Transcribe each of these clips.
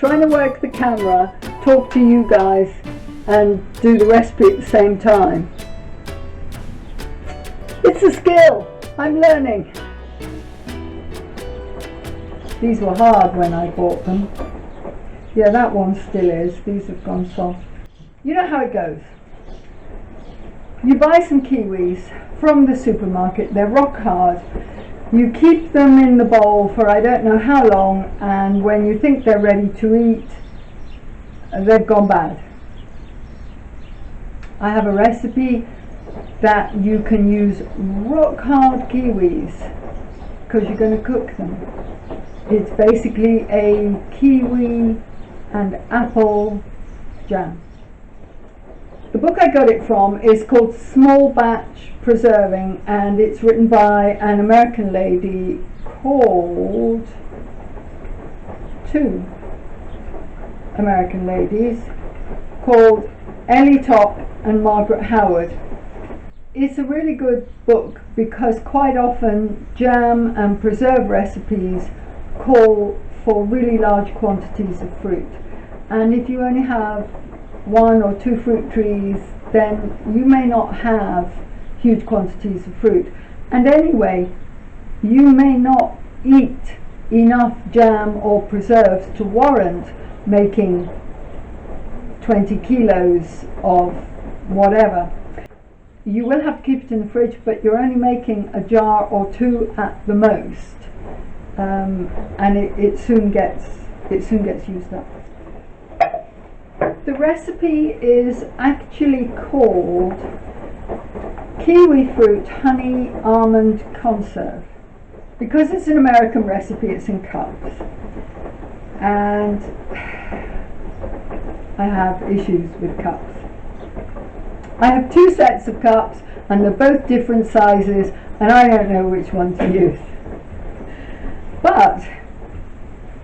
trying to work the camera, talk to you guys and do the recipe at the same time. It's a skill, I'm learning. These were hard when I bought them. Yeah, that one still is. These have gone soft. You know how it goes. You buy some kiwis from the supermarket, they're rock hard. You keep them in the bowl for I don't know how long, and when you think they're ready to eat, they've gone bad. I have a recipe that you can use rock hard kiwis because you're going to cook them. It's basically a kiwi and apple jam. The book I got it from is called Small Batch Preserving, and it's written by an American lady called, two American ladies called Ellie Topp and Margaret Howard. It's a really good book because quite often jam and preserve recipes call for really large quantities of fruit, and if you only have 1 or 2 fruit trees, then you may not have huge quantities of fruit, and anyway you may not eat enough jam or preserves to warrant making 20 kilos of whatever. You will have to keep it in the fridge, but you're only making a jar or 2 at the most, and it soon gets used up. The recipe is actually called Kiwifruit Honey Almond Conserve. Because it's an American recipe, it's in cups, and I have issues with cups. I have 2 sets of cups and they're both different sizes, and I don't know which one to use. But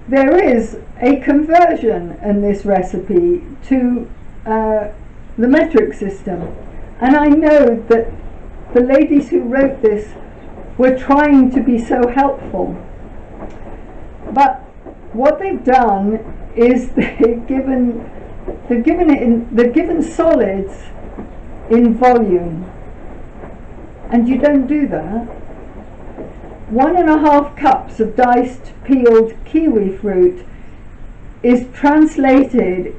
there is a conversion in this recipe to the metric system, and I know that the ladies who wrote this were trying to be so helpful, but what they've done is they've given solids in volume, and you don't do that. 1.5 cups of diced peeled kiwi fruit is translated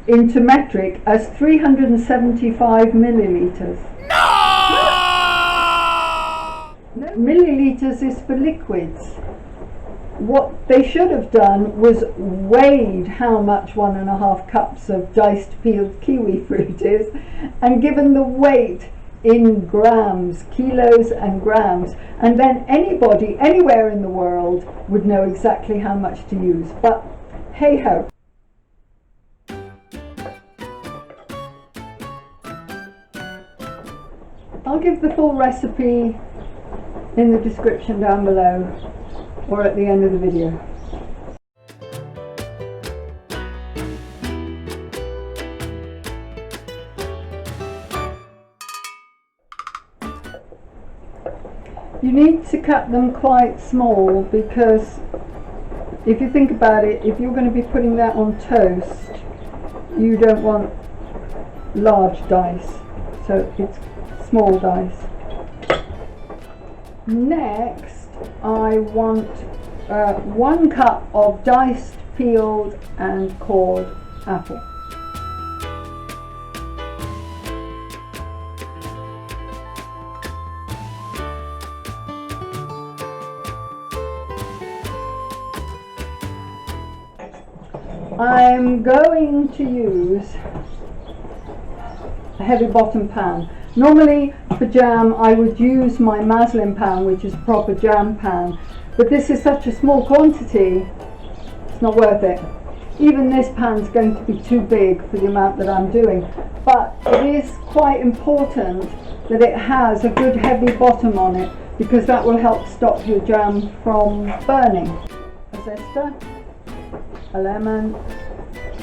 into metric as 375 milliliters. No! Milliliters is for liquids. What they should have done was weighed how much 1.5 cups of diced peeled kiwi fruit is, and given the weight in grams, kilos and grams, and then anybody anywhere in the world would know exactly how much to use. But hey ho. I'll give the full recipe in the description down below or at the end of the video. You need to cut them quite small because if you think about it, if you're going to be putting that on toast, you don't want large dice, so it's small dice. Next, I want 1 cup of diced, peeled and cored apple. I'm going to use a heavy bottom pan. Normally for jam I would use my muslin pan, which is a proper jam pan, but this is such a small quantity, it's not worth it. Even this pan's going to be too big for the amount that I'm doing, but it is quite important that it has a good heavy bottom on it, because that will help stop your jam from burning. A zester, a lemon.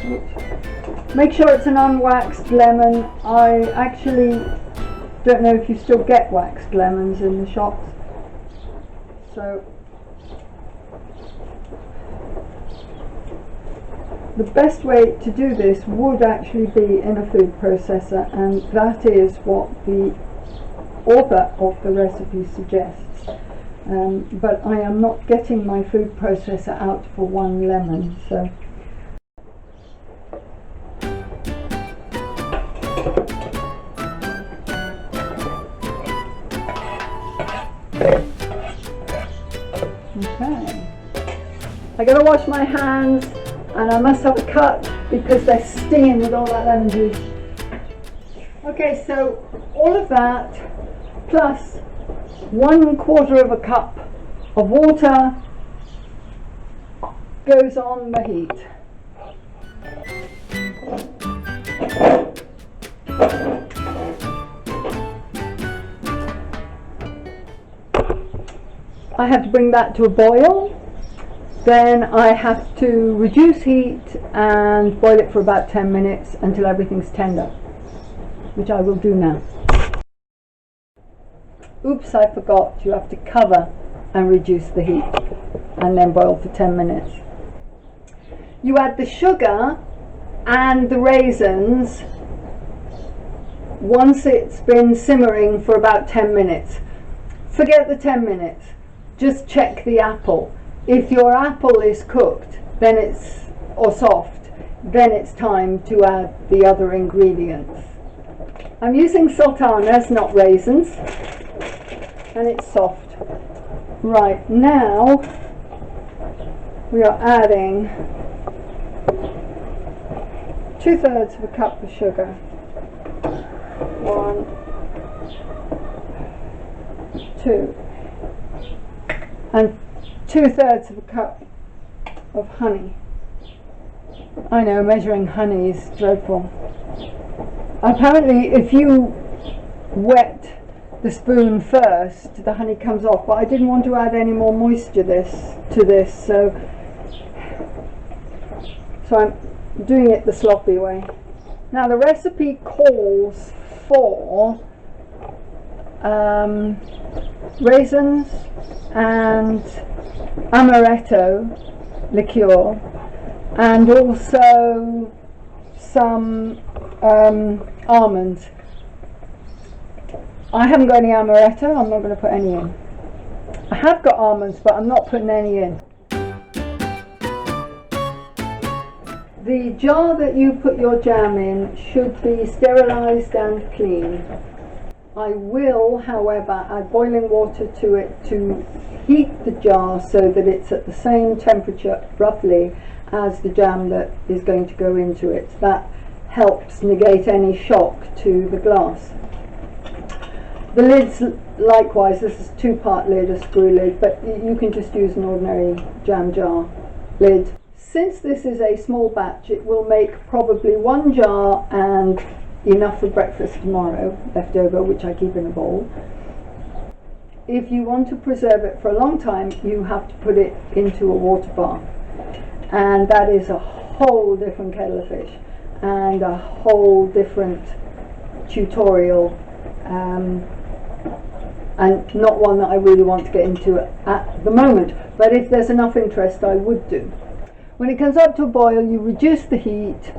Oops. Make sure it's an unwaxed lemon. I actually don't know if you still get waxed lemons in the shops, so the best way to do this would actually be in a food processor, and that is what the author of the recipe suggests. But I am not getting my food processor out for 1 lemon, so okay. I gotta wash my hands, and I must have a cut because they're stinging with all that lemon juice. Okay, so all of that plus 1/4 cup of water goes on the heat. I have to bring that to a boil. Then I have to reduce heat and boil it for about 10 minutes until everything's tender, which I will do now. Oops, I forgot, you have to cover and reduce the heat and then boil for 10 minutes. You add the sugar and the raisins once it's been simmering for about 10 minutes. Forget the 10 minutes, just check the apple. If your apple is cooked, then or soft, then it's time to add the other ingredients. I'm using sultanas, not raisins, and it's soft. Right, now we are adding 2/3 cup of sugar. 1, 2, and 2/3 cup of honey. I know, measuring honey is dreadful. Apparently, if you wet the spoon first, the honey comes off, but I didn't want to add any more moisture to this, so I'm doing it the sloppy way. Now the recipe calls for raisins and amaretto liqueur, and also some almonds. I haven't got any amaretto, I'm not going to put any in. I have got almonds, but I'm not putting any in. The jar that you put your jam in should be sterilised and clean. I will, however, add boiling water to it to heat the jar so that it's at the same temperature, roughly, as the jam that is going to go into it. That helps negate any shock to the glass. The lids, likewise, this is a 2-part lid, a screw lid, but you can just use an ordinary jam jar lid. Since this is a small batch, it will make probably 1 jar and enough for breakfast tomorrow, left over, which I keep in a bowl. If you want to preserve it for a long time, you have to put it into a water bath, and that is a whole different kettle of fish and a whole different tutorial, and not one that I really want to get into at the moment, but if there's enough interest, I would do. When it comes up to a boil, you reduce the heat,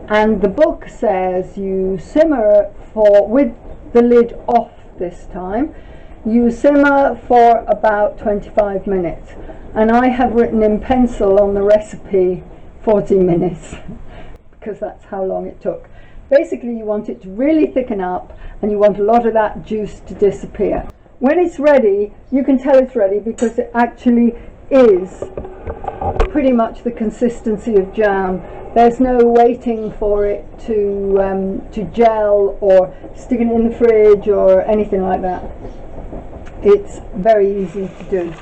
and the book says you simmer with the lid off this time, you simmer for about 25 minutes, and I have written in pencil on the recipe 40 minutes because that's how long it took. Basically, you want it to really thicken up, and you want a lot of that juice to disappear. When it's ready, you can tell it's ready because it actually is pretty much the consistency of jam. There's no waiting for it to gel or sticking it in the fridge or anything like that. It's very easy to do.